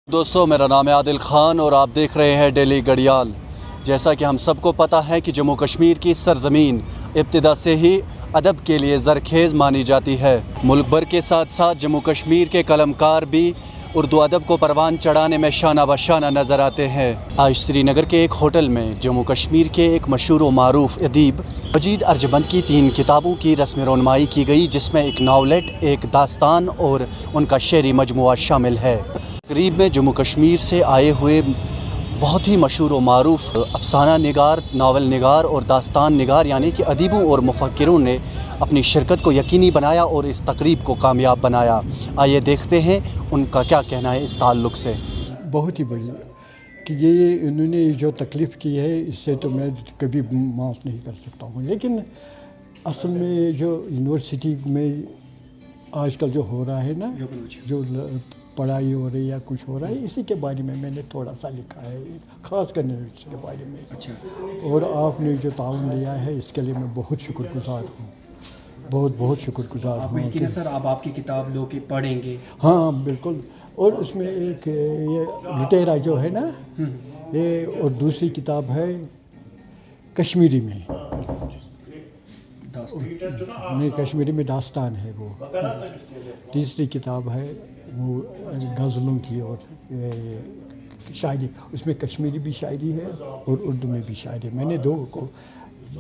دوستو میرا نام ہے عادل خان اور آپ دیکھ رہے ہیں ڈیلی گڑیال۔ جیسا کہ ہم سب کو پتہ ہے کہ جموں کشمیر کی سرزمین ابتدا سے ہی ادب کے لیے زرخیز مانی جاتی ہے۔ ملک بھر کے ساتھ ساتھ جموں کشمیر کے قلمکار بھی اردو ادب کو پروان چڑھانے میں شانہ بشانہ نظر آتے ہیں۔ آج سری نگر کے ایک ہوٹل میں جموں کشمیر کے ایک مشہور و معروف ادیب مجید ارجمند کی 3 کتابوں کی رسم رونمائی کی گئی، جس میں ایک ناولٹ، ایک داستان اور ان کا شعری مجموعہ شامل ہے۔ تقریب میں جموں کشمیر سے آئے ہوئے بہت ہی مشہور و معروف افسانہ نگار، ناول نگار اور داستان نگار یعنی کہ ادیبوں اور مفکروں نے اپنی شرکت کو یقینی بنایا اور اس تقریب کو کامیاب بنایا۔ آئیے دیکھتے ہیں ان کا کیا کہنا ہے اس تعلق سے۔ بہت ہی بڑی کہ یہ انہوں نے جو تکلیف کی ہے اس سے تو میں کبھی معاف نہیں کر سکتا ہوں، لیکن اصل میں جو یونیورسٹی میں آج کل جو ہو رہا ہے نا، جو پڑھائی ہو رہی ہے یا کچھ ہو رہا ہے، اسی کے بارے میں نے تھوڑا سا لکھا ہے، خاص کر یونیورسٹی کے بارے میں۔ اچھا، اور آپ نے جو تعاون لیا ہے اس کے لیے میں بہت شکر گزار ہوں، بہت شکر گزار آپ ہوں۔ یقیناً سر آپ کی کتاب لوگ پڑھیں گے۔ ہاں بالکل، اور اس میں ایک یہ لٹیرا جو ہے نا یہ، اور دوسری کتاب ہے کشمیری میں، نہیں کشمیری میں داستان ہے وہ، تیسری کتاب ہے وہ غزلوں کی اور شاعری، اس میں کشمیری بھی شاعری ہے اور اردو میں بھی شاعری۔ میں نے 2 کو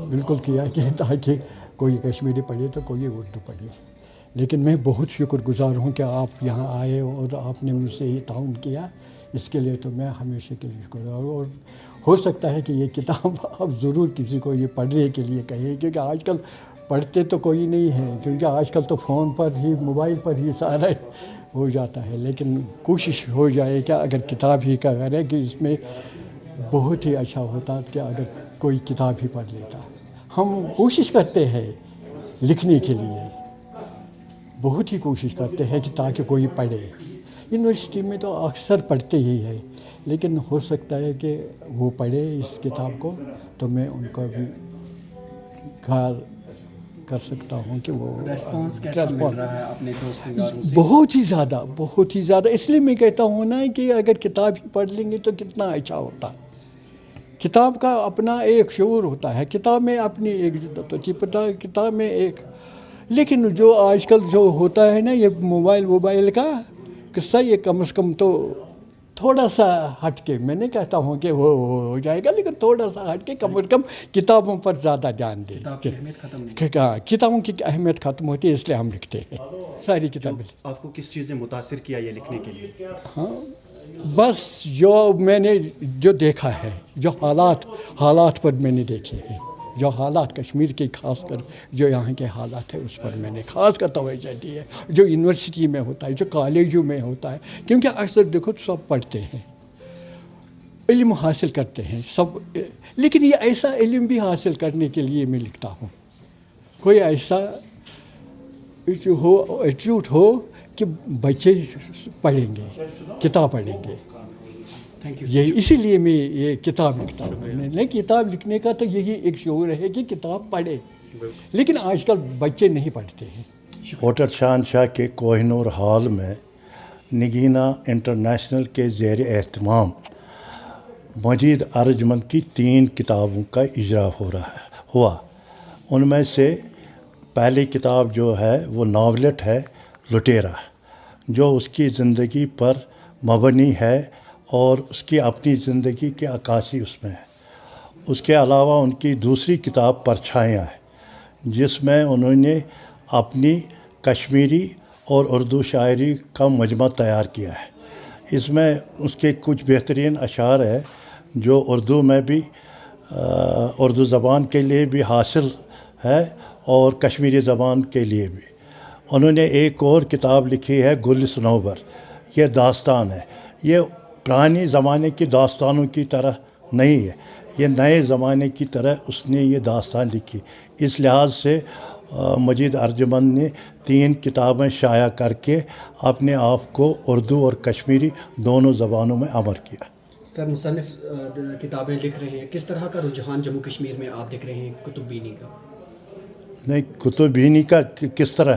بالکل کیا کہ تاکہ کوئی کشمیری پڑھے تو کوئی اردو پڑھے، لیکن میں بہت شکر گزار ہوں کہ آپ یہاں آئے اور آپ نے مجھ سے یہ تعاون کیا، اس کے لیے تو میں ہمیشہ کے لیے شکر گزار ہوں۔ اور ہو سکتا ہے کہ یہ کتاب آپ ضرور کسی کو یہ پڑھنے کے لیے کہیں، کیونکہ آج کل پڑھتے تو کوئی نہیں ہے، کیونکہ آج کل تو فون پر ہی، موبائل پر ہی سارا ہو جاتا ہے، لیکن کوشش ہو جائے کہ اگر کتاب ہی کا غرض ہے کہ اس میں بہت ہی اچھا ہوتا کہ اگر کوئی کتاب ہی پڑھ لیتا۔ ہم کوشش کرتے ہیں لکھنے کے لیے، بہت ہی کوشش کرتے ہیں کہ تاکہ کوئی پڑھے۔ یونیورسٹی میں تو اکثر پڑھتے ہی ہے، لیکن ہو سکتا ہے کہ وہ پڑھے اس کتاب کو، تو میں ان کا بھی خیال کر سکتا ہوں کہ وہ ریسپانس کیسا مل رہا ہے اپنے دوست نگاروں سے؟ بہت ہی زیادہ، اس لیے میں کہتا ہوں نا کہ اگر کتاب ہی پڑھ لیں گے تو کتنا اچھا ہوتا۔ کتاب کا اپنا ایک شعور ہوتا ہے، کتاب میں اپنی ایک جدت ہوتی ہے، کتاب میں ایک، لیکن جو آج کل جو ہوتا ہے نا یہ موبائل کا قصہ، یہ کم از کم تو تھوڑا سا ہٹ کے، میں نہیں کہتا ہوں کہ وہ ہو جائے گا، لیکن تھوڑا سا ہٹ کے کم از کم کتابوں پر زیادہ دھیان دیں۔ کتاب کی اہمیت ختم نہیں، کتابوں کی اہمیت ختم ہوتی ہے، اس لیے ہم لکھتے ہیں ساری کتابیں۔ آپ کو کس چیز نے متاثر کیا یہ لکھنے کے لیے؟ ہاں بس جو میں نے جو دیکھا ہے، جو حالات پر میں نے دیکھے ہیں، جو حالات کشمیر کے خاص کر جو یہاں کے حالات ہیں اس پر میں نے خاص کر توجہ دی ہے، جو یونیورسٹی میں ہوتا ہے، جو کالجوں میں ہوتا ہے، کیونکہ اکثر دیکھو سب پڑھتے ہیں، علم حاصل کرتے ہیں سب، لیکن یہ ایسا علم بھی حاصل کرنے کے لیے میں لکھتا ہوں، کوئی ایسا ایٹیٹیوڈ ہو کہ بچے پڑھیں گے، کتاب پڑھیں گے۔ یہ اسی لیے میں یہ کتاب لکھتا ہوں، نہیں کتاب لکھنے کا تو یہی ایک شعور ہے کہ کتاب پڑھے، لیکن آج کل بچے نہیں پڑھتے ہیں۔ ہوٹل شہنشاہ کے کوہ نور ہال میں نگینا انٹرنیشنل کے زیر اہتمام مجید ارجمند کی 3 کتابوں کا اجرا ہوا۔ ان میں سے پہلی کتاب جو ہے وہ ناولٹ ہے لٹیرا، جو اس کی زندگی پر مبنی ہے اور اس کی اپنی زندگی کی عکاسی اس میں ہے۔ اس کے علاوہ ان کی دوسری کتاب پرچھائیاں ہے، جس میں انہوں نے اپنی کشمیری اور اردو شاعری کا مجمع تیار کیا ہے۔ اس میں اس کے کچھ بہترین اشعار ہے جو اردو میں بھی، اردو زبان کے لیے بھی حاصل ہے اور کشمیری زبان کے لیے بھی۔ انہوں نے ایک اور کتاب لکھی ہے گل صنوبر، یہ داستان ہے، یہ پرانے زمانے کی داستانوں کی طرح نہیں ہے، یہ نئے زمانے کی طرح اس نے یہ داستان لکھی۔ اس لحاظ سے مجید ارجمند نے 3 کتابیں شائع کر کے اپنے آپ کو اردو اور کشمیری دونوں زبانوں میں امر کیا۔ سر مصنف کتابیں لکھ رہے ہیں، کس طرح کا رجحان جموں کشمیر میں آپ دیکھ رہے ہیں کتب بینی کا؟ نہیں، کتب بینی کا کس طرح